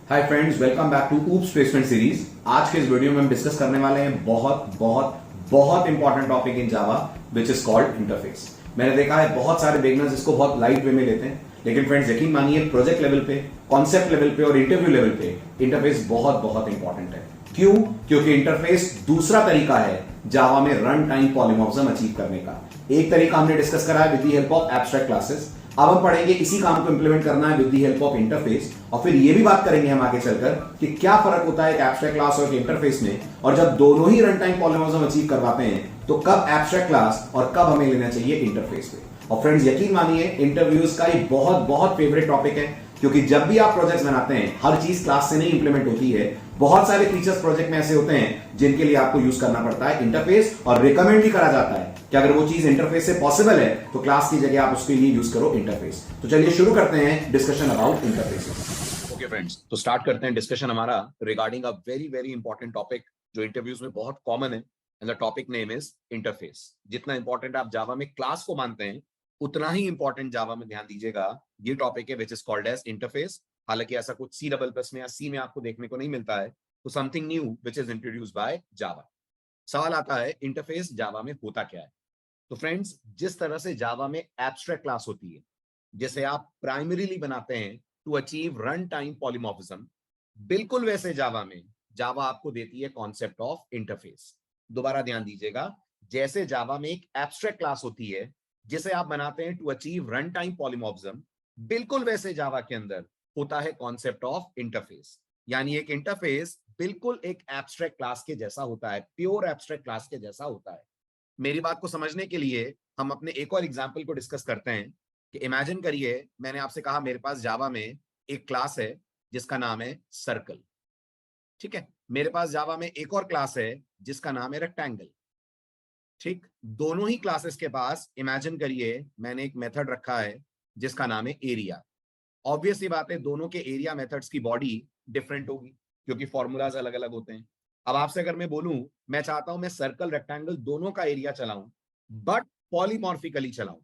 Hi friends, welcome back to OOPS placement series. आज के इस वीडियो में हम डिस्कस करने वाले हैं बहुत बहुत बहुत important topic in Java which is called interface. मैंने देखा है बहुत सारे बिगनर्स इसको बहुत लाइट वे में लेते हैं, लेकिन फ्रेंड्स यकीन मानिए प्रोजेक्ट लेवल पे, कॉन्सेप्ट लेवल पे और इंटरव्यू लेवल पे इंटरफेस बहुत बहुत इंपॉर्टेंट है। क्यों? क्योंकि इंटरफेस दूसरा तरीका है जावा में रन टाइम पॉलीमॉर्फिज्म अचीव करने का। एक तरीका हमने डिस्कस करा है with the help of abstract classes. अब हम पढ़ेंगे इसी काम को इंप्लीमेंट करना है with the help of interface, और फिर ये भी बात करेंगे हम आगे चलकर कि क्या फर्क होता है एक एब्स्ट्रैक्ट क्लास और एक इंटरफेस में, और जब दोनों ही रन टाइम पॉलीमॉर्फिज्म अचीव करवाते हैं तो कब एब्स्ट्रैक्ट क्लास और कब हमें लेना चाहिए इंटरफेस पे। और फ्रेंड्स यकीन मानिए इंटरव्यूज का ये बहुत बहुत फेवरेट टॉपिक है, क्योंकि जब भी आप प्रोजेक्ट्स बनाते हैं हर चीज क्लास से नहीं इंप्लीमेंट होती है। बहुत सारे फीचर्स प्रोजेक्ट में ऐसे होते हैं जिनके लिए आपको यूज करना पड़ता है इंटरफेस, और रिकमेंड भी करा जाता है कि अगर वो चीज इंटरफेस से पॉसिबल है तो क्लास की जगह आप उसके लिए यूज करो इंटरफेस। तो चलिए शुरू करते हैं discussion about interface. Okay friends, तो स्टार्ट करते हैं डिस्कशन हमारा regarding a very very important topic जो इंटरव्यूज में बहुत कॉमन है, and the topic name is interface. जितना इंपॉर्टेंट आप जावा में क्लास को मानते हैं उतना ही इंपॉर्टेंट जावा में, ध्यान दीजिएगा, ये टॉपिक है which is called as interface. हालांकि ऐसा कुछ सी डबल प्लस में या सी में आपको देखने को नहीं मिलता है, तो something new which is introduced by Java. सवाल आता है इंटरफेस जावा में होता क्या है। तो फ्रेंड्स, जिस तरह से जावा में एब्स्ट्रैक्ट क्लास होती है जिसे आप प्राइमरीली बनाते हैं to achieve run time polymorphism, बिल्कुल वैसे जावा में जावा आपको देती है कॉन्सेप्ट ऑफ इंटरफेस। दोबारा ध्यान दीजिएगा, जैसे जावा में एक एब्स्ट्रैक्ट क्लास होती है जिसे आप बनाते हैं to achieve run time polymorphism, बिल्कुल वैसे जावा के अंदर होता है कॉन्सेप्ट ऑफ इंटरफेस। यानी एक इंटरफेस बिल्कुल एक एब्स्ट्रैक्ट क्लास के जैसा होता है, प्योर एब्स्ट्रैक्ट क्लास के जैसा होता है। मेरी बात को समझने के लिए हम अपने एक और एग्जाम्पल को डिस्कस करते हैं कि इमेजिन करिए मैंने आपसे कहा मेरे पास जावा में एक क्लास है जिसका नाम है सर्कल। ठीक है, मेरे पास जावा में एक और क्लास है जिसका नाम है रेक्टेंगल। ठीक, दोनों ही क्लासेस के पास इमेजिन करिए मैंने एक मेथड रखा है जिसका नाम है एरिया। ऑब्वियस सी बात है दोनों के एरिया मेथड्स की बॉडी डिफरेंट होगी क्योंकि फॉर्मूलाज अलग अलग होते हैं। अब आपसे अगर मैं बोलूं मैं चाहता हूं मैं सर्कल रेक्टेंगल दोनों का एरिया चलाऊं बट पॉलीमॉर्फिकली चलाऊं,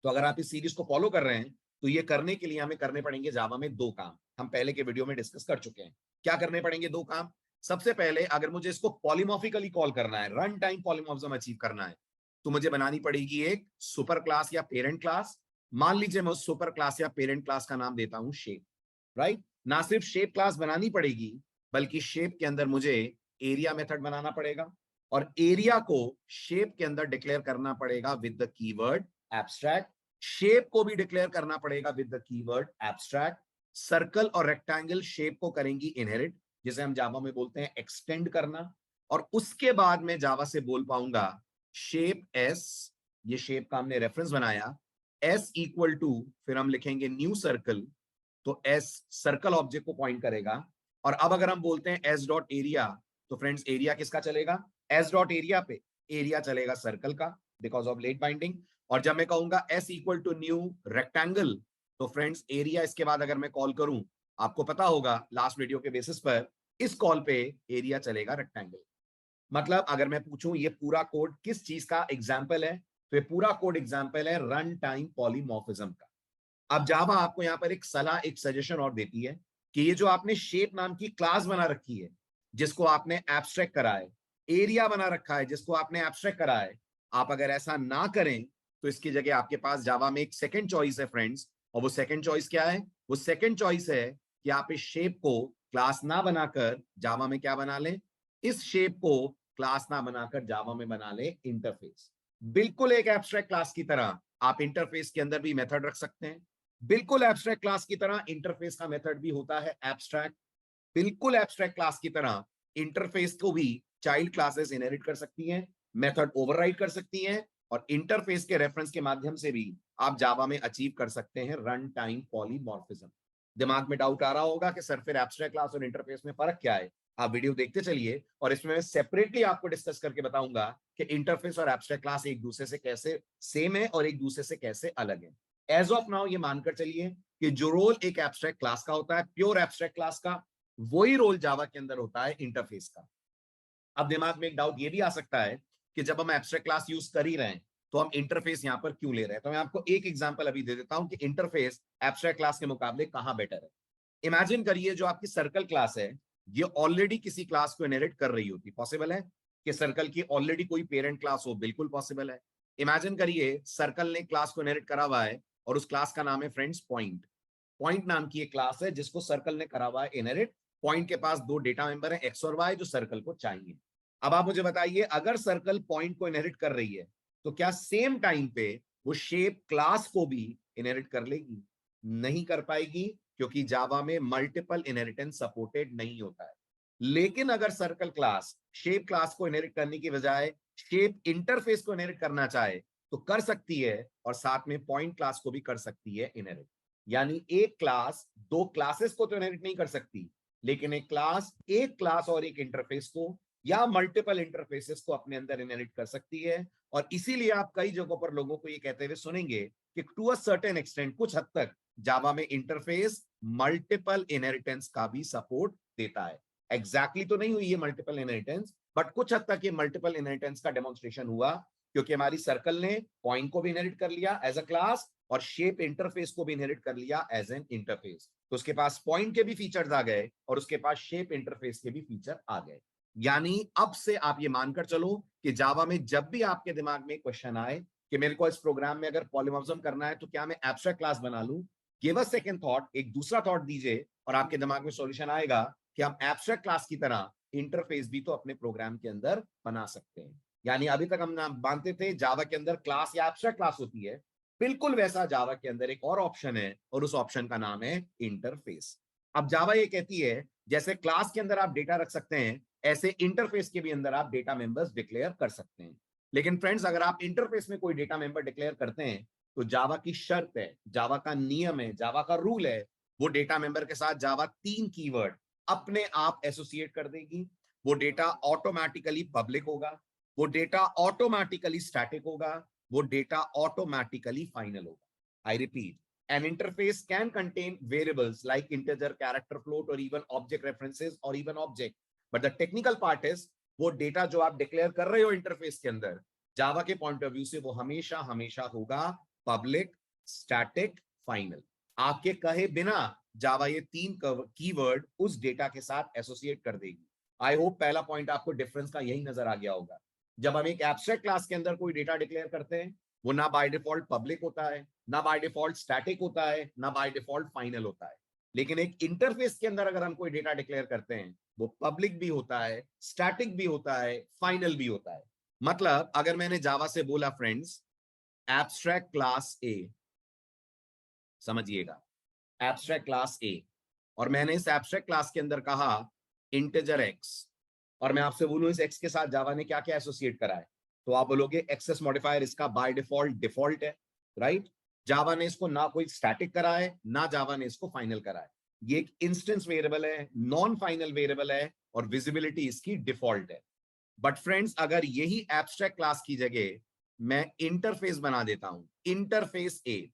तो अगर आप इस सीरीज को फॉलो कर रहे हैं तो ये करने के लिए हमें करने पड़ेंगे जावा में दो काम। हम पहले के वीडियो में डिस्कस कर चुके हैं। क्या करने पड़ेंगे दो काम? सबसे पहले अगर मुझे इसको पॉलीमॉर्फिकली कॉल करना है, रन टाइम पॉलीमॉर्फिज्म अचीव करना है, तो मुझे बनानी पड़ेगी एक सुपर क्लास या पेरेंट क्लास। मान लीजिए मैं उस सुपर क्लास या पेरेंट क्लास का नाम देता हूं शेप। राइट, ना सिर्फ शेप क्लास बनानी पड़ेगी बल्कि शेप के अंदर मुझे एरिया मेथड बनाना पड़ेगा, और एरिया को शेप के अंदर डिक्लेयर करना पड़ेगा with the keyword abstract. Shape को भी डिक्लेयर करना पड़ेगा with the keyword abstract. Circle और रेक्टेंगल शेप को करेंगी इनहेरिट, जिसे हम जावा में बोलते हैं एक्सटेंड करना, और उसके बाद मैं जावा से बोल पाऊंगा शेप एस, ये शेप का हमने रेफरेंस बनाया, एस इक्वल टू, फिर हम लिखेंगे न्यू सर्कल, तो एस सर्कल ऑब्जेक्ट को पॉइंट करेगा। और अब अगर हम बोलते हैं एस डॉट एरिया, तो फ्रेंड्स एरिया किसका चलेगा? एस डॉट एरिया पे एरिया चलेगा सर्कल का, बिकॉज ऑफ लेट बाइंडिंग। और जब मैं कहूंगा S equal to new rectangle, तो फ्रेंड्स एरिया इसके बाद अगर मैं कॉल करूं, आपको पता होगा लास्ट वीडियो के बेसिस पर इस कॉल पे एरिया चलेगा रेक्टेंगल। मतलब अगर मैं पूछूं ये पूरा कोड किस चीज का एग्जाम्पल है, तो ये पूरा कोड एग्जाम्पल है रन टाइम पॉलीमॉर्फिज्म का। अब जावा आपको यहां पर एक सलाह, एक सजेशन और देती है कि ये जो आपने शेप नाम की क्लास बना रखी है जिसको आपने एब्स्ट्रैक्ट करा है, एरिया बना रखा है जिसको आपने एब्स्ट्रैक्ट करा है, आप अगर ऐसा ना करें तो इसकी जगह आपके पास जावा में एक सेकंड चॉइस है फ्रेंड्स। और वो सेकंड चॉइस क्या है? वो सेकंड चॉइस है कि आप इस शेप को क्लास ना बनाकर जावा में क्या बना लें, इस शेप को क्लास ना बनाकर जावा में बना ले इंटरफेस। बिल्कुल एक एब्स्ट्रैक्ट क्लास की तरह आप इंटरफेस के अंदर भी मेथड रख सकते हैं। बिल्कुल एब्स्ट्रैक्ट क्लास की तरह इंटरफेस का मेथड भी होता है एब्स्ट्रैक्ट। बिल्कुल एब्स्ट्रैक्ट क्लास की तरह इंटरफेस को भी चाइल्ड क्लासेस इनहेरिट कर सकती हैं, मेथड ओवरराइड कर सकती हैं, और इंटरफेस के रेफरेंस के माध्यम से भी आप जावा में अचीव कर सकते हैं रन टाइम पॉलीमॉर्फिज्म। दिमाग में डाउट आ रहा होगा कि सर फिर एब्स्ट्रैक्ट क्लास और इंटरफेस में फर्क क्या है? आप वीडियो देखते चलिए और इसमें मैं सेपरेटली आपको डिस्कस करके बताऊंगा कि इंटरफेस और एब्स्ट्रैक्ट क्लास एक दूसरे से कैसे सेम है और एक दूसरे से कैसे अलग है। एज ऑफ नाउ ये मानकर चलिए कि जो रोल एक एब्स्ट्रैक्ट क्लास का होता है, प्योर एब्स्ट्रैक्ट क्लास का, वही रोल जावा के अंदर होता है इंटरफेस का। अब दिमाग में एक डाउट ये भी आ सकता है कि जब हम एब्स्ट्रैक्ट क्लास यूज कर ही रहे हैं तो हम इंटरफेस यहां पर क्यों ले रहे हैं? तो मैं आपको एक एग्जांपल अभी दे देता हूं कि इंटरफेस एब्स्ट्रैक्ट क्लास के मुकाबले कहां बेटर है। इमेजिन करिए जो आपकी सर्कल क्लास है ये ऑलरेडी किसी क्लास को इनहेरिट कर रही होती, पॉसिबल है कि सर्कल की ऑलरेडी कोई पेरेंट क्लास हो, बिल्कुल पॉसिबल है। इमेजिन करिए सर्कल ने क्लास को इनहेरिट करा हुआ है और उस क्लास का नाम है फ्रेंड्स पॉइंट। पॉइंट नाम की एक क्लास है जिसको सर्कल ने करा हुआ है इनहेरिट। पॉइंट के पास दो डेटा मेंबर है एक्स और वाई जो सर्कल को चाहिए। अब आप मुझे बताइए अगर सर्कल पॉइंट को इनहेरिट कर रही है तो क्या सेम टाइम पे वो शेप क्लास को भी इनहेरिट कर लेगी? नहीं कर पाएगी, क्योंकि जावा में मल्टीपल इनहेरिटेंस सपोर्टेड नहीं होता है। लेकिन अगर सर्कल क्लास शेप क्लास को इनहेरिट करने की बजाय शेप इंटरफेस को इनहेरिट करना चाहे तो कर सकती है, और साथ में पॉइंट क्लास को भी कर सकती है इनहेरिट। यानी एक क्लास दो क्लासेस को तो इनहेरिट नहीं कर सकती, लेकिन एक क्लास और एक इंटरफेस को या मल्टीपल इंटरफेसेस को अपने अंदर इनहेरिट कर सकती है। और इसीलिए आप कई जगहों पर लोगों को ये कहते हुए सुनेंगे कि टू अ सर्टेन एक्सटेंट, कुछ हद तक जावा में इंटरफेस मल्टीपल इनहेरिटेंस का भी सपोर्ट देता है। एग्जैक्टली तो नहीं हुई ये मल्टीपल इनहेरिटेंस, बट कुछ हद तक ये मल्टीपल इनहेरिटेंस का डेमोन्स्ट्रेशन हुआ, क्योंकि हमारी सर्कल ने पॉइंट को भी इनहेरिट कर लिया एज अ क्लास और शेप इंटरफेस को भी इनहेरिट कर लिया एज एन इंटरफेस। तो उसके पास पॉइंट के भी फीचर्स आ गए और उसके पास शेप इंटरफेस के भी फीचर आ गए। यानी अब से आप ये मानकर चलो कि जावा में जब भी आपके दिमाग में क्वेश्चन आए कि मेरे को इस प्रोग्राम में अगर पॉलीमॉर्फिज्म करना है तो क्या मैं एब्स्ट्रैक्ट क्लास बना लूं, गिव अ सेकंड थॉट, एक दूसरा थॉट दीजिए और आपके दिमाग में सॉल्यूशन आएगा कि हम एब्स्ट्रैक्ट क्लास की तरह इंटरफेस भी तो अपने प्रोग्राम के अंदर बना सकते हैं। यानी अभी तक हम ना मानते थे जावा के अंदर क्लास या एब्स्ट्रैक्ट क्लास होती है, बिल्कुल वैसा जावा के अंदर एक और ऑप्शन है और उस ऑप्शन का नाम है इंटरफेस। अब जावा ये कहती है जैसे क्लास के अंदर आप डेटा रख सकते हैं, ऐसे इंटरफेस के भी अंदर आप डेटा मेंबर्स डिक्लेयर कर सकते हैं। लेकिन फ्रेंड्स अगर आप इंटरफेस में कोई डेटा मेंबर डिक्लेयर करते हैं तो जावा की शर्त है, जावा का नियम है, जावा का रूल है, वो डेटा मेंबर के साथ जावा 3 कीवर्ड अपने आप एसोसिएट कर देगी। वो डेटा ऑटोमेटिकली पब्लिक होगा, वो डेटा ऑटोमेटिकली स्टैटिक होगा, वो डेटा ऑटोमेटिकली फाइनल होगा। I repeat, an interface can contain variables like integer, character, float or even object references or even object, but the technical part is वो data जो आप declare कर रहे हो interface के अंदर, जावा के पॉइंट ऑफ व्यू से वो हमेशा हमेशा होगा पब्लिक, स्टैटिक, फाइनल। आपके कहे बिना जावा ये 3 कीवर्ड उस डेटा के साथ एसोसिएट कर देगी। आई होप पहला पॉइंट आपको डिफरेंस का यही नजर आ गया होगा। जब हम एक एब्स्ट्रैक्ट क्लास के अंदर कोई डेटा डिक्लेयर करते हैं, वो ना बाय डिफॉल्ट पब्लिक होता है, ना बाय डिफॉल्ट स्टैटिक होता है, ना बाय डिफॉल्ट फाइनल होता है। लेकिन एक इंटरफेस के अंदर अगर हम कोई डेटा डिक्लेयर करते हैं, वो पब्लिक भी होता है, स्टैटिक भी होता है, फाइनल भी होता है। मतलब अगर मैंने जावा से बोला फ्रेंड्स एब्स्ट्रैक्ट क्लास ए, समझिएगा एब्स्ट्रैक्ट क्लास ए, और मैंने इस एब्स्ट्रैक्ट क्लास के अंदर कहा इंटीजर एक्स, और मैं आपसे बोलूं इस एक्स के साथ जावा ने क्या क्या एसोसिएट करा है, तो आप बोलोगे एक्सेस मॉडिफायर इसका बाय डिफॉल्ट है, राइट। जावा ने इसको ना कोई स्टैटिक करा है, ना जावा ने इसको फाइनल करा है। ये एक इंस्टेंस वेरिएबल है, नॉन फाइनल वेरिएबल है, और विजिबिलिटी इसकी डिफॉल्ट है। बट फ्रेंड्स अगर यही एब्स्ट्रैक्ट क्लास की जगह मैं इंटरफेस बना देता हूं, इंटरफेस ए,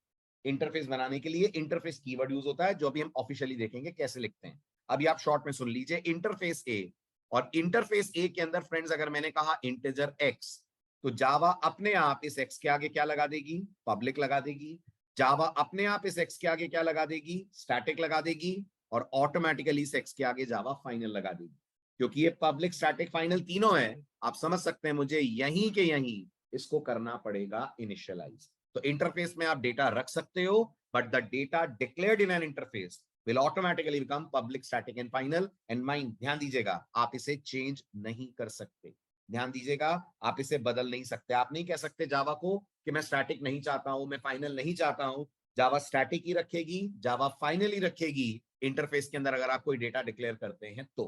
इंटरफेस बनाने के लिए इंटरफेस कीवर्ड यूज होता है जो अभी हम ऑफिशियली देखेंगे कैसे लिखते हैं। अभी आप शॉर्ट में सुन लीजिए इंटरफेस ए, और इंटरफेस ए के अंदर फ्रेंड्स अगर मैंने कहा इंटीजर एक्स, तो जावा अपने आप इस एक्स के आगे क्या लगा देगी, पब्लिक लगा देगी। जावा अपने आप इस एक्स के आगे क्या लगा देगी, स्टैटिक लगा देगी, और ऑटोमेटिकली इस एक्स के आगे जावा फाइनल लगा देगी। क्योंकि ये पब्लिक, स्टैटिक, फाइनल तीनों है, आप समझ सकते हैं मुझे यहीं के यहीं इसको करना पड़ेगा इनिशियलाइज। तो इंटरफेस में आप डेटा रख सकते हो, but the data declared in an interface will automatically become public, static and final and mind, ध्यान दीजिएगा आप इसे चेंज नहीं कर सकते। ध्यान दीजिएगा आप इसे बदल नहीं सकते। आप नहीं कह सकते जावा को कि मैं स्टैटिक नहीं चाहता हूं, मैं फाइनल नहीं चाहता हूं। जावा स्टैटिक ही रखेगी, जावा फाइनल ही रखेगी इंटरफेस के अंदर अगर आप कोई डेटा डिक्लेयर करते हैं तो।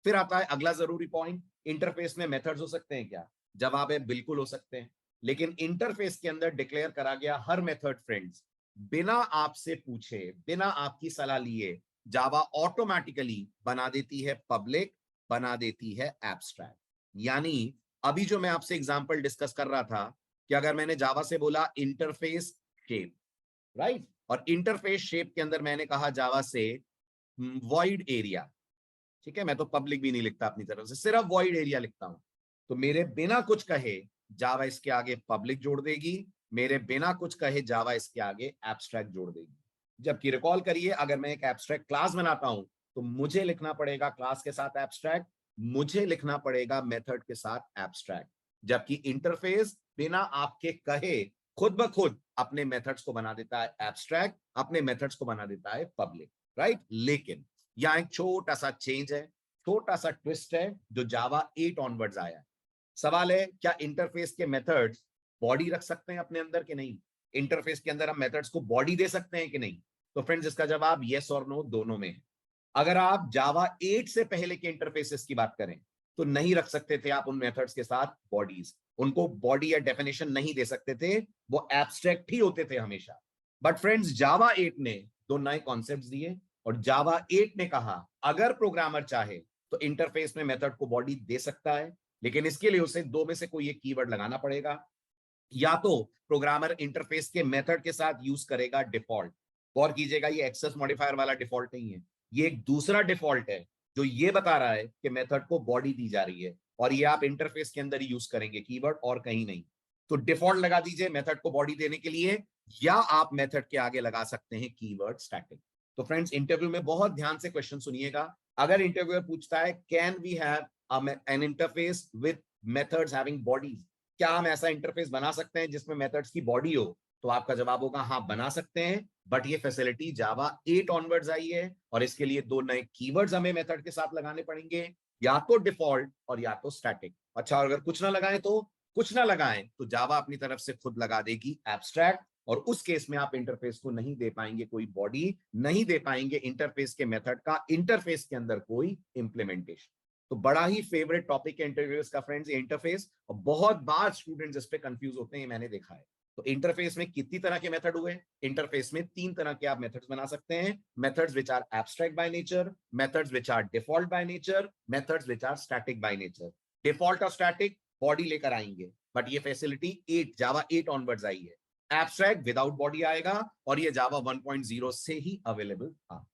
फिर आता है अगला जरूरी पॉइंट, इंटरफेस में मेथड्स हो सकते हैं क्या? जवाब है बिल्कुल हो सकते हैं। लेकिन इंटरफेस के अंदर डिक्लेयर करा गया हर मेथड फ्रेंड्स बिना आपसे पूछे, बिना आपकी सलाह लिए जावा ऑटोमेटिकली बना देती है पब्लिक, बना देती है एब्स्ट्रैक्ट। यानी अभी जो मैं आपसे एग्जांपल डिस्कस कर रहा था कि अगर मैंने जावा से बोला इंटरफेस शेप, राइट, और इंटरफेस शेप के अंदर मैंने कहा जावा से वॉइड एरिया, ठीक है, मैं तो पब्लिक भी नहीं लिखता अपनी तरफ से, सिर्फ वॉइड एरिया लिखता हूं, तो मेरे बिना कुछ कहे जावा इसके आगे पब्लिक जोड़ देगी, मेरे बिना कुछ कहे जावा इसके आगे एब्स्ट्रैक्ट जोड़ देगी। जबकि रिकॉल करिए, अगर मैं एक एब्स्ट्रैक्ट क्लास बनाता हूं तो मुझे लिखना पड़ेगा क्लास के साथ एब्स्ट्रैक्ट, मुझे लिखना पड़ेगा मेथड के साथ एब्स्ट्रैक्ट। जबकि इंटरफेस बिना आपके कहे खुद ब खुद अपने मेथड्स को बना देता है एब्स्ट्रैक्ट, अपने मेथड्स को बना देता है पब्लिक, राइट। लेकिन यहां एक छोटा सा चेंज है, छोटा सा ट्विस्ट है जो जावा 8 ऑनवर्ड्स आया है। सवाल है, क्या इंटरफेस के मेथड्स बॉडी रख सकते हैं अपने अंदर कि नहीं? इंटरफेस के अंदर हम मेथड्स को बॉडी दे सकते हैं कि नहीं? तो फ्रेंड्स, इसका जवाब यस और नो दोनों में है। अगर आप जावा 8 से पहले के इंटरफेसेस की बात करें तो नहीं रख सकते थे आप उन मेथड्स के साथ बॉडीज, उनको बॉडी या डेफिनेशन नहीं दे सकते थे, वो एब्स्ट्रैक्ट ही होते थे हमेशा। बट फ्रेंड्स, जावा 8 ने दो नए कॉन्सेप्ट्स दिए और जावा 8 ने कहा अगर प्रोग्रामर चाहे तो इंटरफेस में मेथड को बॉडी दे सकता है, लेकिन इसके लिए उसे दो में से कोई एक कीवर्ड लगाना पड़ेगा। या तो प्रोग्रामर इंटरफेस के मेथड के साथ यूज करेगा डिफॉल्ट। गौर कीजिएगा, ये एक्सेस मॉडिफायर वाला डिफॉल्ट नहीं है, ये एक दूसरा डिफॉल्ट है जो ये बता रहा है कि मेथड को बॉडी दी जा रही है और ये आप इंटरफेस के अंदर ही यूज करेंगे कीवर्ड और कहीं नहीं। तो डिफॉल्ट लगा दीजिए मेथड को बॉडी देने के लिए, या आप मेथड के आगे लगा सकते हैं कीवर्ड स्टैटिक। तो फ्रेंड्स, इंटरव्यू में बहुत ध्यान से क्वेश्चन सुनिएगा। अगर इंटरव्यूअर पूछता है can we have an interface with methods having bodies, क्या हम ऐसा इंटरफेस बना सकते हैं जिसमें मेथड्स की बॉडी हो, तो आपका जवाब होगा हाँ बना सकते हैं। बट ये फैसिलिटी जावा 8 ऑनवर्ड्स आई है और इसके लिए दो नए कीवर्ड्स हमें मेथड के साथ लगाने पड़ेंगे, या तो डिफॉल्ट और या तो स्टैटिक। अच्छा, और अगर कुछ ना लगाएं तो कुछ ना लगाएं तो जावा अपनी तरफ से खुद लगा देगी एब्स्ट्रैक्ट, और उस केस में आप इंटरफेस को नहीं दे पाएंगे कोई बॉडी, नहीं दे पाएंगे इंटरफेस के मेथड का इंटरफेस के अंदर कोई इंप्लीमेंटेशन। तो बड़ा ही फेवरेट टॉपिक है इंटरव्यूअर्स का फ्रेंड्स, इंटरफेस, और बहुत बार स्टूडेंट्स इस पे कंफ्यूज होते हैं, मैंने देखा है। तो इंटरफेस में कितनी तरह के मेथड हुए? इंटरफेस में 3 तरह के आप मेथड्स बना सकते हैं, methods which are abstract by nature, methods which are default by nature, methods which are static by nature. Default और स्टैटिक बॉडी लेकर आएंगे, बट ये फैसिलिटी 8 जावा 8 ऑनवर्ड्स आई है। एब्स्ट्रैक्ट विदाउट बॉडी आएगा और ये जावा 1.0 से ही अवेलेबल था।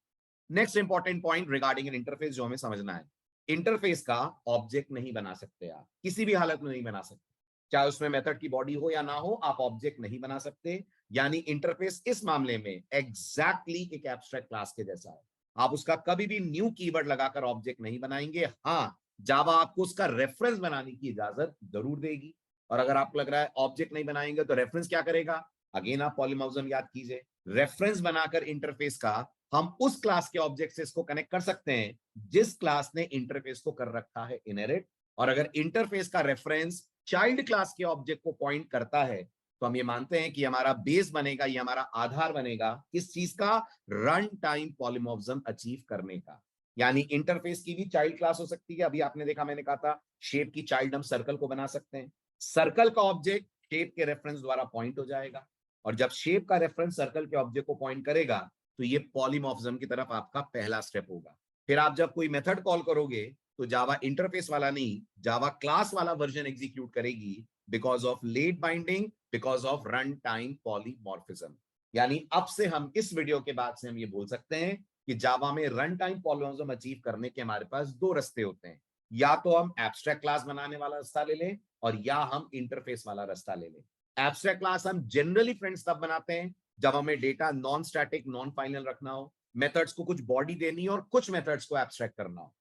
Next important point regarding N interface जो हमें समझना है, इंटरफेस का ऑब्जेक्ट नहीं बना सकते आप, किसी भी हालत में नहीं बना सकते, चाहे उसमें मेथड की बॉडी हो या ना हो, आप ऑब्जेक्ट नहीं बना सकते। यानी इंटरफेस इस मामले में एग्जैक्टली एक एब्स्ट्रैक्ट क्लास के जैसा है, आप उसका कभी भी न्यू कीवर्ड लगाकर ऑब्जेक्ट नहीं बनाएंगे। हाँ, जावा आपको उसका रेफरेंस बनाने की इजाजत जरूर देगी, और अगर आपको लग रहा है ऑब्जेक्ट नहीं बनाएंगे तो रेफरेंस क्या करेगा, अगेन आप पॉलीमॉर्फिज्म याद कीजिए, रेफरेंस बनाकर इंटरफेस का हम उस क्लास के ऑब्जेक्ट से इसको कनेक्ट कर सकते हैं जिस क्लास ने इंटरफेस को कर रखा है इनहेरिट। और अगर इंटरफेस का रेफरेंस चाइल्ड क्लास के ऑब्जेक्ट को पॉइंट करता है तो हम ये मानते हैं कि हमारा बेस बनेगा, ये हमारा आधार बनेगा किस चीज का, रन टाइम पॉलीमॉर्फिज्म अचीव करने का। यानी इंटरफेस की भी चाइल्ड क्लास हो सकती है। अभी आपने देखा, मैंने कहा था शेप की चाइल्ड हम सर्कल को बना सकते हैं, सर्कल का ऑब्जेक्ट शेप के रेफरेंस द्वारा पॉइंट हो जाएगा, और जब शेप का रेफरेंस सर्कल के ऑब्जेक्ट को पॉइंट करेगा तो ये पॉलीमॉर्फिज्म की तरफ आपका पहला स्टेप होगा। फिर आप जब कोई मेथड कॉल करोगे तो जावा इंटरफेस वाला नहीं, जावा क्लास वाला वर्जन एग्जीक्यूट करेगी, because of late binding, because of run time polymorphism. यानी अब से हम इस वीडियो के बाद से हम ये बोल सकते हैं कि जावा में रन टाइम पॉलीमॉर्फिज्म अचीव करने के हमारे पास दो रास्ते होते हैं, या तो हम एब्स्ट्रैक्ट क्लास बनाने वाला रास्ता ले लें और या हम इंटरफेस वाला रास्ता ले लें। एब्स्ट्रैक्ट क्लास हम जनरली फ्रेंड्स तब बनाते हैं जब हमें data non static non final रखना हो, मेथड्स को कुछ बॉडी देनी हो और कुछ मेथड्स को एब्स्ट्रैक्ट करना हो।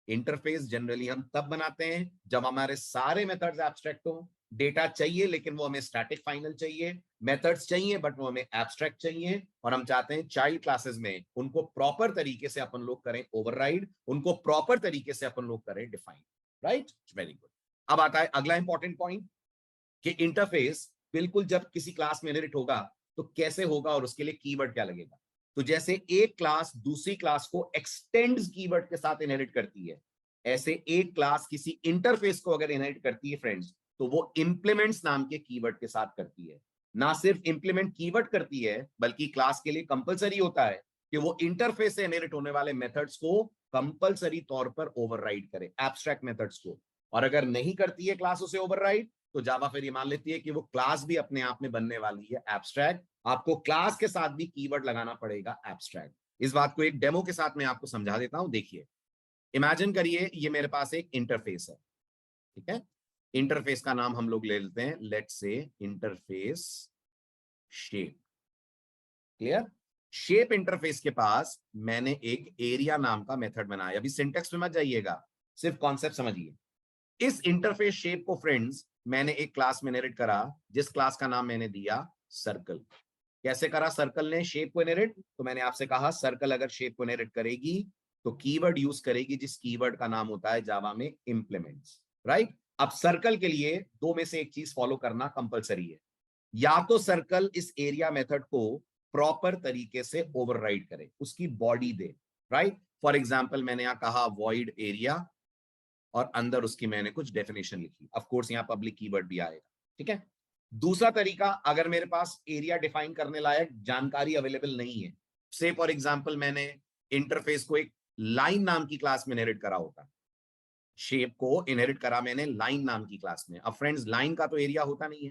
इंटरफेस जनरली हम तब बनाते हैं जब हमारे सारे मेथड्स एब्स्ट्रैक्ट हो, डेटा चाहिए लेकिन वो हमें स्टैटिक फाइनल चाहिए, मेथड्स चाहिए बट वो हमें एब्स्ट्रैक्ट चाहिए, और हम चाहते हैं चाइल्ड क्लासेस में उनको प्रॉपर तरीके से अपन लोग करें ओवरराइड, उनको प्रॉपर तरीके से अपन लोग करें डिफाइन, राइट। Very good. अब आता है अगला इंपॉर्टेंट पॉइंट कि इंटरफेस बिल्कुल जब किसी क्लास में इनहेरिट होगा तो कैसे होगा और उसके लिए कीवर्ड क्या लगेगा। तो जैसे एक क्लास दूसरी क्लास को एक्सटेंड्स कीवर्ड के साथ इनहेरिट करती है, ऐसे एक क्लास किसी इंटरफेस को अगर इनहेरिट करती है फ्रेंड्स, तो वो इंप्लीमेंट्स नाम के कीवर्ड के साथ करती है। ना सिर्फ इंप्लीमेंट कीवर्ड करती है बल्कि क्लास के लिए कंपलसरी होता है कि वो इंटरफेस से इनहेरिट होने वाले मेथड्स को कंपलसरी तौर पर ओवरराइड करे, एब्स्ट्रैक्ट मेथड्स को। और अगर नहीं करती है क्लास उसे ओवरराइड, तो जावा फिर ये मान लेती है कि वो क्लास भी अपने आप में बनने वाली है एब्स्ट्रैक्ट, आपको क्लास के साथ भी कीवर्ड लगाना पड़ेगा एब्स्ट्रैक्ट। इस बात को एक डेमो के साथ मैं आपको समझा देता हूं, देखिए। इमेजिन करिए ये मेरे पास एक इंटरफेस है, ठीक है। इंटरफेस का नाम हम लोग ले लेते हैं, let's say interface shape. Clear? Shape interface के पास मैंने एक एरिया नाम का मेथड बनाया। अभी सिंटेक्स में मत जाइएगा, सिर्फ कॉन्सेप्ट समझिए। इस इंटरफेस शेप को फ्रेंड्स मैंने एक क्लास में इनहेरिट करा, जिस क्लास का नाम मैंने दिया सर्कल। कैसे करा सर्कल ने शेप को इनहेरिट? तो मैंने आपसे कहा सर्कल अगर शेप को इनहेरिट करेगी तो कीवर्ड यूज करेगी, जिस कीवर्ड का नाम होता है जावा में इंप्लीमेंट्स, राइट। अब सर्कल के लिए दो में से एक चीज फॉलो करना कंपलसरी है। या तो सर्कल इस एरिया मेथड को प्रॉपर तरीके से ओवरराइड करे, उसकी body they, right. For example मैंने यहां कहा वॉइड एरिया और अंदर उसकी मैंने कुछ डेफिनेशन लिखी। ऑफ कोर्स यहां पब्लिक कीवर्ड भी आएगा, ठीक है। दूसरा तरीका, अगर मेरे पास एरिया डिफाइन करने लायक जानकारी अवेलेबल नहीं है, से फॉर एग्जांपल मैंने इंटरफेस को एक लाइन नाम की क्लास में इनहेरिट करा होता, शेप को इनहेरिट करा मैंने लाइन नाम की क्लास में। अब फ्रेंड्स लाइन का तो एरिया होता नहीं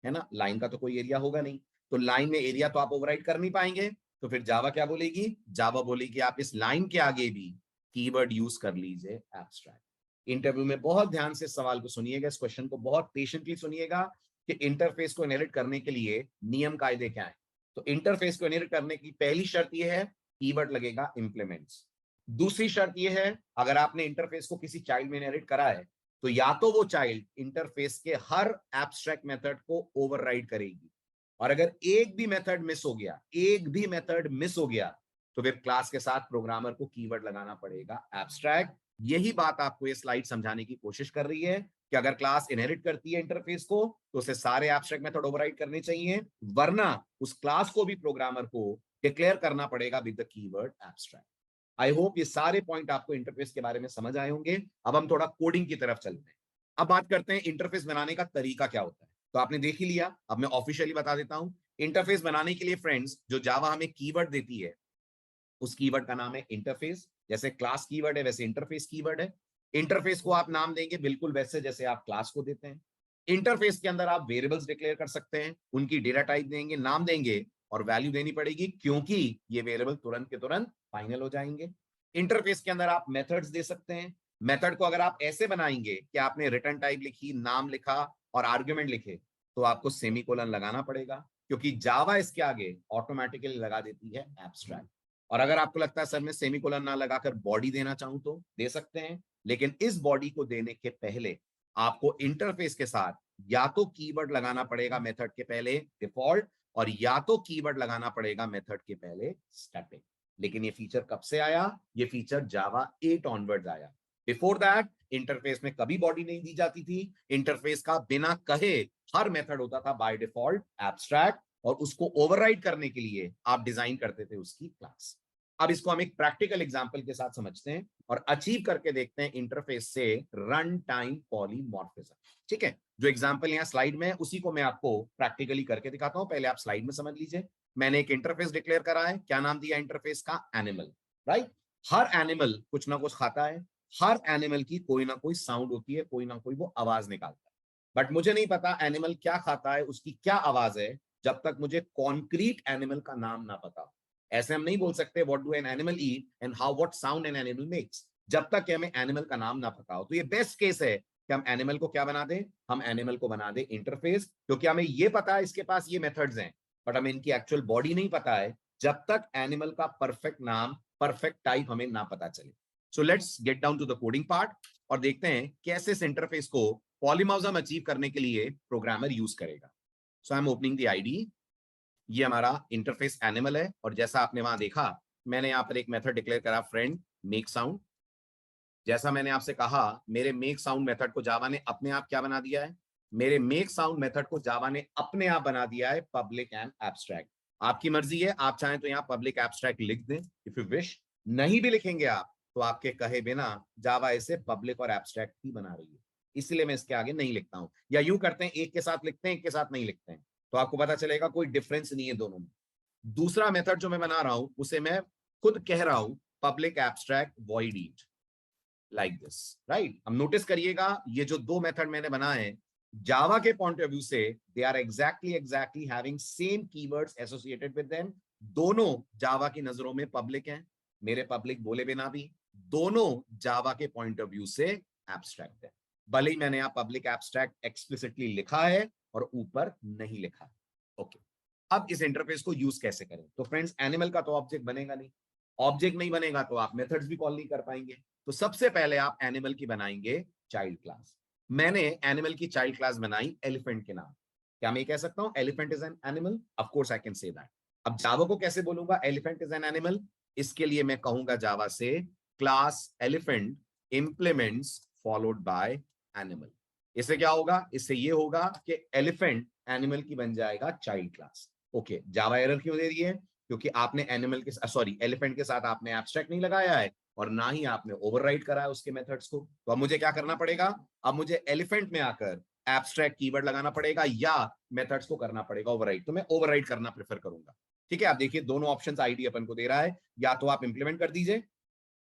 है ना, लाइन का तो कोई एरिया होगा नहीं, तो लाइन में एरिया तो आप ओवरराइड कर नहीं पाएंगे। तो फिर जावा क्या बोलेगी? जावा बोलेगी आप इस लाइन के आगे भी कीवर्ड यूज कर लीजिए एब्स्ट्रैक्ट। इंटरव्यू में बहुत ध्यान से सवाल को सुनिएगा, इस क्वेश्चन को बहुत पेशेंटली सुनिएगा कि इंटरफेस को इनहेरिट करने के लिए नियम कायदे क्या है। तो इंटरफेस को इनहेरिट करने की पहली शर्त यह है, कीवर्ड लगेगा इंप्लीमेंट्स। दूसरी शर्त यह है, अगर आपने इंटरफेस को किसी चाइल्ड में इनहेरिट करा है तो या तो वो चाइल्ड इंटरफेस के हर एब्स्ट्रैक्ट मेथड को ओवरराइड करेगी, और अगर एक भी मेथड मिस हो गया, एक भी मेथड मिस हो गया, तो फिर क्लास के साथ प्रोग्रामर को कीवर्ड लगाना पड़ेगा एब्स्ट्रैक्ट। यही बात आपको ये स्लाइड समझाने की कोशिश कर रही है कि अगर क्लास इनहेरिट करती है इंटरफेस को तो उसे सारे एब्स्ट्रैक्ट मेथड ओवरराइड करने चाहिए, वरना उस क्लास को भी प्रोग्रामर को डिक्लेयर करना पड़ेगा with the keyword abstract. I hope ये सारे पॉइंट आपको इंटरफेस के बारे में समझ आए होंगे। अब हम थोड़ा कोडिंग की तरफ चलते हैं। अब बात करते हैं इंटरफेस बनाने का तरीका क्या होता है। तो आपने देख ही लिया, अब मैं ऑफिशियली बता देता हूं। इंटरफेस बनाने के लिए फ्रेंड्स जो जावा हमें कीवर्ड देती है, उस कीवर्ड का नाम है इंटरफेस। जैसे क्लास कीवर्ड है वैसे इंटरफेस कीवर्ड है। इंटरफेस को आप नाम देंगे बिल्कुल वैसे जैसे आप क्लास को देते हैं। इंटरफेस के अंदर आप वेरिएबल्स डिक्लेयर कर सकते हैं, उनकी डेटा टाइप देंगे, नाम देंगे और वैल्यू देनी पड़ेगी, क्योंकि ये वेरिएबल तुरंत के तुरंत फाइनल हो जाएंगे। इंटरफेस के अंदर आप मेथड्स दे सकते हैं। मेथड को अगर आप ऐसे बनाएंगे कि आपने रिटर्न टाइप लिखी, नाम लिखा और आर्ग्यूमेंट लिखे, तो आपको सेमीकोलन लगाना पड़ेगा, क्योंकि जावा इसके आगे ऑटोमेटिकली लगा देती है एब्स्ट्रैक्ट। और अगर आपको लगता है सर मैं सेमीकोलन ना लगाकर बॉडी देना चाहूं तो दे सकते हैं, लेकिन इस बॉडी को देने के पहले आपको इंटरफेस के साथ या तो कीवर्ड लगाना पड़ेगा मेथड के पहले डिफॉल्ट, और या तो कीवर्ड लगाना पड़ेगा मेथड के पहले स्टैटिक। लेकिन ये फीचर कब से आया? ये फीचर जावा 8 ऑनवर्ड्स आया। बिफोर दैट इंटरफेस में कभी बॉडी नहीं दी जाती थी। इंटरफेस का बिना कहे हर मेथड होता था बाय डिफॉल्ट एब्स्ट्रैक्ट, और उसको ओवरराइड करने के लिए आप डिजाइन करते थे उसकी क्लास। अब इसको हम एक प्रैक्टिकल एग्जांपल के साथ समझते हैं और अचीव करके देखते हैं इंटरफेस से रन टाइम पॉलीमॉर्फिज्म। ठीक है, जो एग्जांपल यहाँ स्लाइड में है उसी को मैं आपको प्रैक्टिकली करके दिखाता हूं। पहले आप स्लाइड में समझ लीजिए। मैंने एक इंटरफेस डिक्लेयर करा है। क्या नाम दिया इंटरफेस का? Animal, right. हर एनिमल कुछ ना कुछ खाता है, हर एनिमल की कोई ना कोई साउंड होती है, कोई ना कोई वो आवाज निकालता है। बट मुझे नहीं पता एनिमल क्या खाता है, उसकी क्या आवाज है, जब तक मुझे कॉन्क्रीट एनिमल का नाम ना पता हो। ऐसे हम नहीं बोल सकते what do an animal eat and how what sound an animal makes, जब तक कि हमें एनिमल का नाम ना पता हो। तो ये बेस्ट केस है कि हम एनिमल को क्या बना दें, हम एनिमल को बना दें इंटरफेस, क्योंकि हमें ये पता है इसके पास ये मेथड्स हैं, बट हमें इनकी एक्चुअल बॉडी नहीं पता है जब तक एनिमल का परफेक्ट नाम, परफेक्ट टाइप हमें ना पता चले। So let's get down to the coding part और देखते हैं कैसे इस इंटरफेस को पॉलीमॉर्फिज्म अचीव करने के लिए प्रोग्रामर यूज करेगा। So I am opening the ID. ये हमारा इंटरफेस एनिमल है और जैसा आपने वहां देखा मैंने यहां पर एक मेथड डिक्लेयर करा फ्रेंड मेक साउंड। जैसा मैंने आपसे कहा मेरे मेक साउंड मेथड को जावा ने अपने आप क्या बना दिया है? मेरे मेक साउंड मेथड को जावा ने अपने आप बना दिया है पब्लिक एंड एब्स्ट्रैक्ट। आपकी मर्जी है, आप चाहें तो यहाँ पब्लिक एब्स्ट्रैक्ट लिख दें इफ यू विश, नहीं भी लिखेंगे आप तो आपके कहे बिना जावा इसे पब्लिक और एब्स्ट्रैक्ट ही बना रही है, इसलिए मैं इसके आगे नहीं लिखता हूं। या यूं करते हैं, एक के साथ लिखते हैं, एक के साथ नहीं लिखते हैं, तो आपको पता चलेगा कोई डिफरेंस नहीं है दोनों में। दूसरा मेथड जो मैं बना रहा हूं उसे मैं खुद कह रहा हूं public abstract void eat, like this, right. अब नोटिस करिएगा ये जो दो मेथड मैंने बनाए हैं जावा के पॉइंट ऑफ व्यू से they are exactly having same keywords associated with them. दोनों जावा की नजरों में पब्लिक हैं, मेरे पब्लिक बोले बिना भी। दोनों जावा के पॉइंट ऑफ व्यू से एब्स्ट्रैक्ट है, भले ही मैंने यहां पब्लिक एब्स्ट्रैक्ट एक्सप्लिसिटली लिखा है और ऊपर नहीं लिखा है। ओके, अब इस इंटरफेस को यूज कैसे करें? तो फ्रेंड्स, एनिमल का तो ऑब्जेक्ट बनेगा नहीं, ऑब्जेक्ट नहीं बनेगा तो आप मेथड्स भी कॉल नहीं कर पाएंगे। तो सबसे पहले आप एनिमल की बनाएंगे चाइल्ड क्लास। मैंने एनिमल की चाइल्ड क्लास बनाई एलिफेंट के नाम। क्या मैं कह सकता हूं elephant is an animal? Of course I can say that. अब जावा को कैसे बोलूंगा एलिफेंट इज एन एनिमल? इसके लिए मैं कहूंगा जावा से class elephant implements followed by animal. इससे क्या होगा? इससे ये होगा कि एलिफेंट एनिमल की बन जाएगा चाइल्ड क्लास। ओके, जावा एरर क्यों दे रही है? क्योंकि आपने एनिमल के सॉरी एलिफेंट के साथ आपने एब्स्ट्रैक्ट नहीं लगाया है और ना ही आपने ओवरराइड करा है उसके मेथड्स को। तो अब मुझे क्या करना पड़ेगा? अब मुझे एलिफेंट में आकर एब्स्ट्रैक्ट कीवर्ड लगाना पड़ेगा या मेथड्स को करना पड़ेगा ओवरराइड। तो मैं ओवरराइड करना प्रेफर करूंगा। ठीक है, आप देखिए दोनों ऑप्शंस आईडी अपन को दे रहा है, या तो आप इंप्लीमेंट कर दीजिए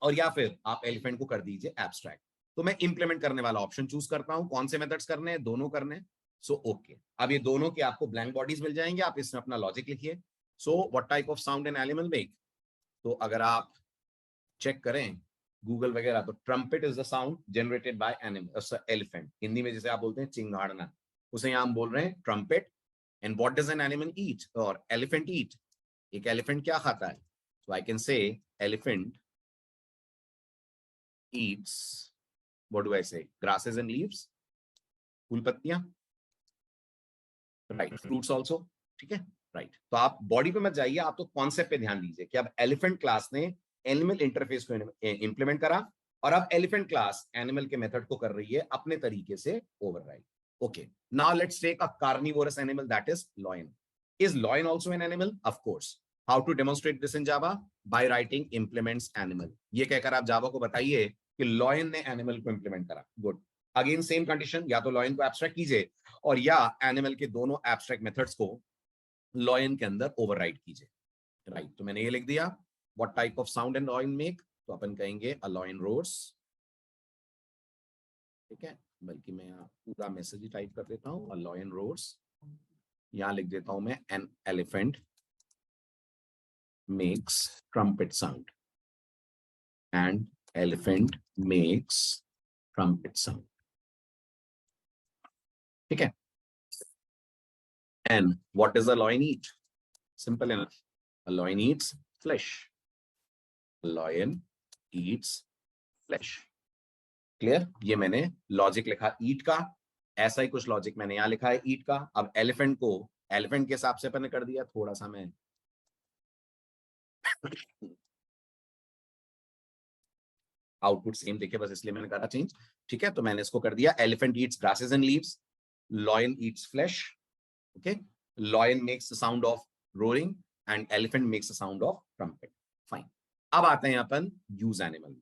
और या फिर आप एलिफेंट को कर दीजिए एब्स्ट्रैक्ट। तो मैं इंप्लीमेंट करने वाला ऑप्शन चूज करता हूं। कौन से मेथड्स करने हैं? दोनों करने हैं। सो ओके, अब ये दोनों के आपको ब्लैंक बॉडीज मिल जाएंगे, आप इसमें अपना लॉजिक लिखिए। So what type of sound an animal make? तो अगर आप चेक करें गूगल वगैरह तो trumpet is the sound generated by animal elephant. Hindi में जैसे आप बोलते हैं चिंगाड़ना, उसे यहां हम बोल रहे हैं trumpet. And what does an animal eat or elephant eat? एक एलिफेंट क्या खाता है? So I can say elephant eats, what do I say, grasses and leaves, फूल पत्तियां, राइट, फ्रूट्स ऑल्सो। ठीक है, राइट। तो आप बॉडी पे मत जाइए, आप तो कॉन्सेप्ट पे ध्यान दीजिए कि अब एलिफेंट क्लास ने एनिमल इंटरफेस को इंप्लीमेंट करा और अब एलिफेंट क्लास एनिमल के मेथड को कर रही है अपने तरीके से override. Okay, now let's take a carnivorous animal that is lion. Is lion also an animal? Of course. How to demonstrate this in Java? By writing implements animal. ये कहकर आप जावा को बताइए कि लॉयन ने एनिमल को इंप्लीमेंट करा। Good. Again same condition, या तो लॉयन को एब्स्ट्रैक्ट कीजिए और या एनिमल के दोनों एब्स्ट्रैक्ट मेथड्स को लॉयन के अंदर ओवरराइड कीजिए। राइट, तो मैंने ये लिख दिया। What type of sound an lion make? तो अपन कहेंगे अ लॉयन रोर्स। ठीक है, बल्कि मैं यहाँ पूरा मैसेज ही टाइप कर देता हूँ, अ लॉयन रोर्स। यहां लिख देता हूं मैं an elephant makes trumpet sound and elephant makes trumpet sound. ठीक है, and what does a lion eat? Simple enough. A lion eats flesh. A lion eats flesh. Clear? ये मैंने लॉजिक लिखा ईट का, ऐसा ही कुछ लॉजिक मैंने यहां लिखा है ईट का। अब एलिफेंट को एलिफेंट के हिसाब से मैंने कर दिया, थोड़ा सा मैं आउटपुट सेम देखे बस इसलिए मैंने करा चेंज। ठीक है, तो मैंने इसको कर दिया elephant eats grasses and leaves, lion eats flesh. Okay, lion makes the sound of roaring and elephant makes the sound of trumpet. Fine, अब आते हैं अपन यूज एनिमल में।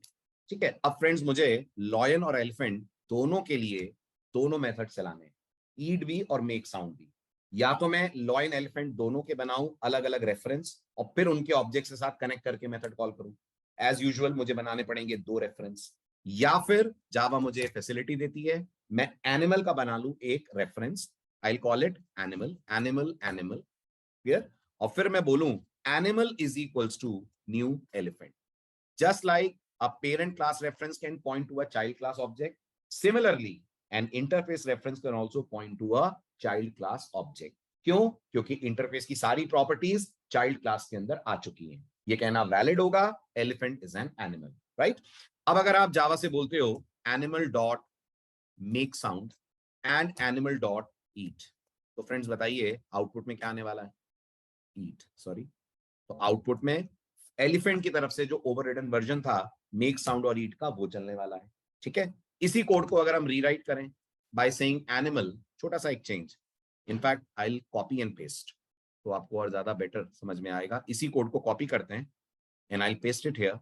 ठीक है, अब फ्रेंड्स मुझे लॉयन और एलिफेंट दोनों के लिए दोनों मेथड चलाने, ईट भी और मेक साउंड भी। या तो मैं लॉयन एलिफेंट दोनों के बनाऊं अलग अलग रेफरेंस और फिर उनके ऑब्जेक्ट के साथ कनेक्ट करके मेथड कॉल करूं। एज यूजुअल मुझे बनाने पड़ेंगे दो रेफरेंस, या फिर जावा मुझे फैसिलिटी देती है मैं एनिमल का बना लूं एक reference. I call it animal, animal, animal. Clear? और फिर मैं बोलूं animal is equals to new elephant. Just like a parent class reference can point to a child class object, similarly, an interface reference can also point to a child class object. क्यों? क्योंकि interface की सारी properties child class के अंदर आ चुकी हैं। ये कहना वैलिड होगा, elephant is an animal. Right? अब अगर आप जावा से बोलते हो animal dot make sound and animal dot eat, तो फ्रेंड्स बताइए आउटपुट में क्या आने वाला है? Eat, sorry. तो आउटपुट में एलिफेंट की तरफ से जो ओवररिडन वर्जन था मेक साउंड और ईट का, वो चलने वाला है। ठीक है, इसी कोड को अगर हम रीराइट करें बाय सेइंग एनिमल, छोटा सा एक change, in fact I will copy and paste, तो आपको और ज्यादा बेटर समझ में आएगा। इसी कोड को कॉपी करते हैं and I paste it here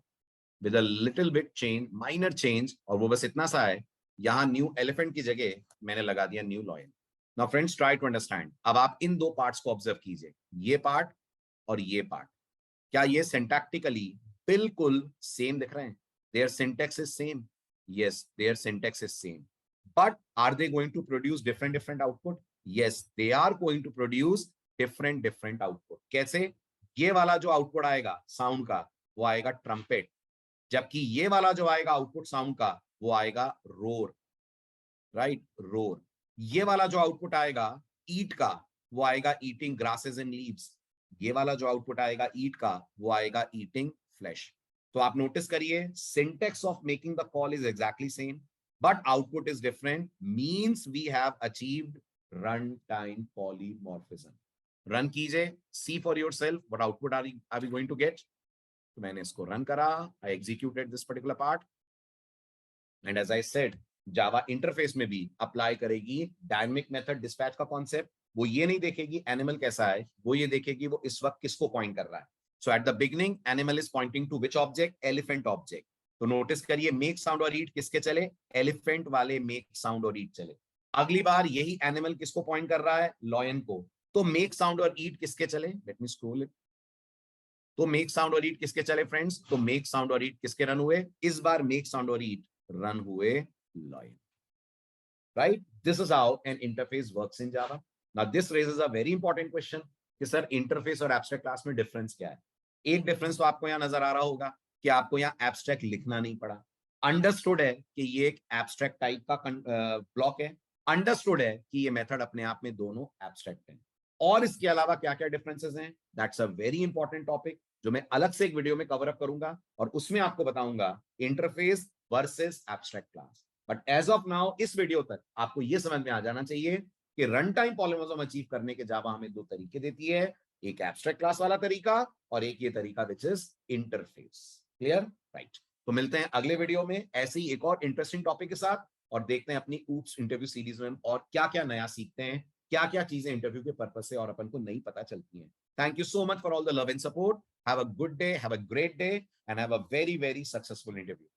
with a little bit change, minor change, और वो बस इतना सा है, यहां न्यू एलिफेंट की जगह मैंने लगा दिया new lion. Now friends try to understand. अब आप इन दो पार्ट्स को ऑब्जर्व कीजिए, ये पार्ट और ये पार्ट। क्या ये सिंटैक्टिकली बिल्कुल सेम दिख रहे हैं? Their syntax is same, yes their syntax is same, but are they going to produce different different output? Yes, they are going to produce different different output. कैसे? ये वाला जो आउटपुट आएगा साउंड का वो आएगा ट्रम्पेट, जबकि ये वाला जो आएगा आउटपुट साउंड का वो आएगा रोर। Right, roar. ये वाला जो आउटपुट आएगा ईट का वो आएगा ईटिंग ग्रासेस एंड लीव्स। ये वाला जो आउटपुट आएगा ईट का, वो आएगा ईटिंग फ्लैश। तो आप नोटिस करिए, syntax of making the call is exactly same, but output is different, means we have achieved run time polymorphism. Run कीजिए, see for yourself what output are we going to get. तो मैंने इसको run करा, I executed this particular part, and as I said, Java interface में भी apply करेगी dynamic method dispatch का concept. वो ये नहीं देखेगी एनिमल कैसा है, वो ये देखेगी वो इस वक्त किसको पॉइंट कर रहा है। So at the beginning animal is pointing to which object, elephant object. तो नोटिस करिए, मेक साउंड और ईट किसके चले, एलिफेंट वाले मेक साउंड और ईट चले। अगली बार यही एनिमल किसको पॉइंट कर रहा है, लॉयन को, तो मेक साउंड और ईट किसके चले, लेट मी स्क्रॉल इट। तो मेक साउंड और ईट किसके चले फ्रेंड्स, तो मेक साउंड और ईट किसके रन हुए, इस बार मेक साउंड और ईट रन हुए lion. Right? This is how an interface works in Java. Now, this raises a very important question कि सर इंटरफेस और एब्स्ट्रैक्ट क्लास में डिफरेंस क्या है। एक डिफरेंस तो आपको यहाँ नजर आ रहा होगा कि आपको यहाँ एब्स्ट्रैक्ट लिखना नहीं पड़ा। अंडरस्टूड है कि ये एक एब्स्ट्रैक्ट टाइप का ब्लॉक है, अंडरस्टूड है कि ये मेथड अपने आप में दोनों एब्स्ट्रैक्ट हैं। और इसके अलावा क्या क्या डिफरेंसेस हैं, that's a very important topic जो मैं अलग से एक वीडियो में कवर अप करूंगा, और उसमें आपको बताऊंगा interface versus abstract class. But as of now इस वीडियो तक आपको यह समझ में आ जाना चाहिए कि रन टाइम पॉलीमॉर्फिज्म अचीव करने के जावा हमें दो तरीके देती है, एक एब्स्ट्रैक्ट क्लास वाला तरीका और एक ये तरीका which is interface. Clear? Right. तो मिलते हैं अगले वीडियो में ऐसे ही एक और इंटरेस्टिंग टॉपिक के साथ, और देखते हैं अपनी ऊप्स इंटरव्यू सीरीज में और क्या क्या नया सीखते हैं, क्या क्या चीजें इंटरव्यू के पर्पज से और अपन को नहीं पता चलती हैं। Thank you so much for all the love and support. Have a good day, have a great day, and have a very very successful interview.